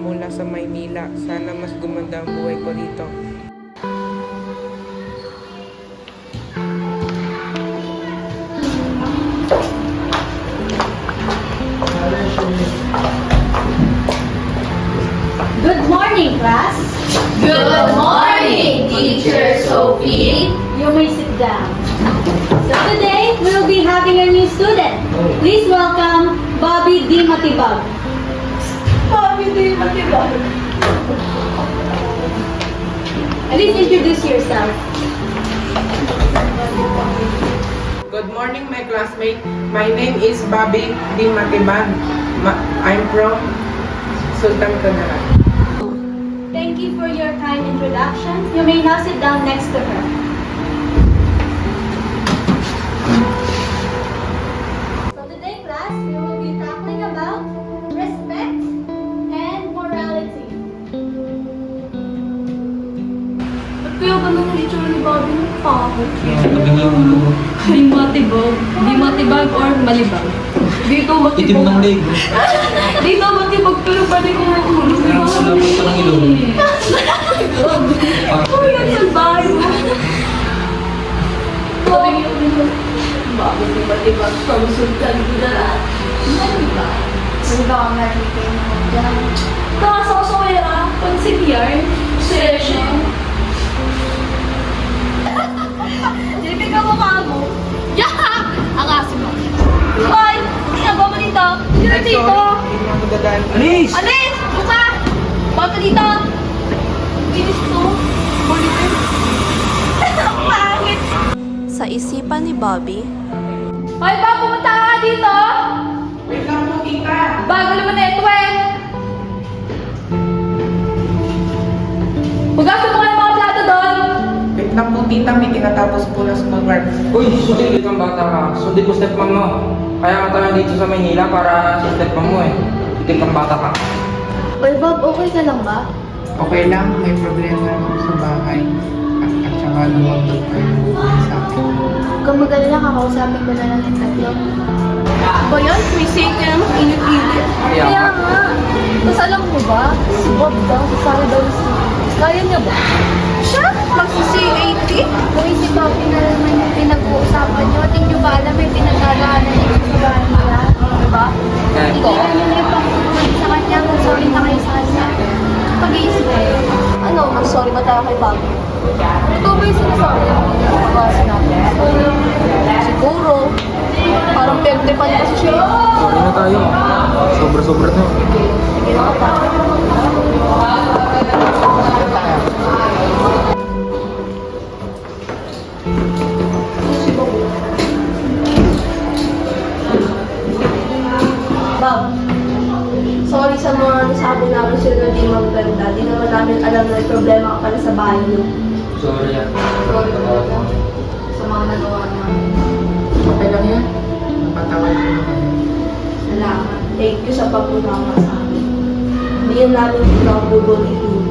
mula sa Maynila. Sana mas gumanda ang buhay ko dito. Good morning, class. Good morning, Teacher Sophie. You may sit down. So today, we'll be having a new student. Please welcome Bobby D. Matibag. Bobby D. Matibag. Please introduce yourself. Good morning, my classmate. My name is Bobby D. Matibag. I'm from Sultan Kudarat. Thank you for your kind introduction. You may now sit down next to her. So today, class, we will be talking about respect and morality. Ba't kaya ganun ang itsura ni Bobby ng pangit? Nabigla yung ulo ko. Ay, matibag. Di matibag or malibag? Dito Itim ng matibag. leg. Dito matibag pero pwede ko ang ulo. Kaya ang sulapot pa ng ilong. Uy, ang salbahe mo. Bakit di matibag from Sultan Kudarat? Malibag. Ano ba ang narinig mo dyan? Nakasosokera, consigliar, session. Silipin ka mukha mo. Yaha! Ang aso mo. Hoy! Ginagawa mo dito? Sino Ay, dito? sorry. Hindi na ako dadaan. Alis! Alis! Buka! Bawal ka dito! Bilis to. Bulitin. Ang pangit! Sa isipan ni Bobby, Hoy, ba? Pumunta ka nga dito! Wait lang po, tita. Bago naman na ito eh! Hugasan mo nga yung mga plato doon! Wait lang po, tita. May tinatapos po na school work. Uy, sundin kang bata ka. Sundin ko stepmom mo. Kaya ka tayo dito sa Maynila para sa stepmom mo eh. Sundin kang bata ka. Uy, Bob, okay ka lang ba? Okay lang, may problema ako sa bahay. At saka lumabot kayo sa akin. Kung magaling kakausapin ko na lang yung tatlo. Ba yan? May say ka naman init-init. Kaya Kaya nga. nga. Tapos alam mo ba, si Bob daw, sasali daw si kaya niya ba? Siya? Magsi-CAT? Uy, si Bobby na naman yung pinag-uusapan niyo. At hindi niyo ba alam may pinagdadaanan niyo sa bahay nila? Diba? Eh. Ikaw, ano na yung pang-comment sa kanya kung sorry na kayo sa kanya? Pag-iisip kayo. Ano, mag-sorry ba tayo kay Bobby? Ito ba yung sinasabi niya kung nagpapagasa natin? Siguro. Parang pente-pan kasi siya. Sorry na tayo. Sobra-sobra na. Sige na ka Bob, sorry sa mga nasabi namin sila na di maganda. Di naman namin alam na may problema ka pala sa bahay niyo. Sorry yan. Sorry talaga sa mga nagawa namin. Okay lang yan. Napatawad ko naman. Salamat. Thank you sa pagpunama sa amin. Hindi yan namin ikaw bubulitin.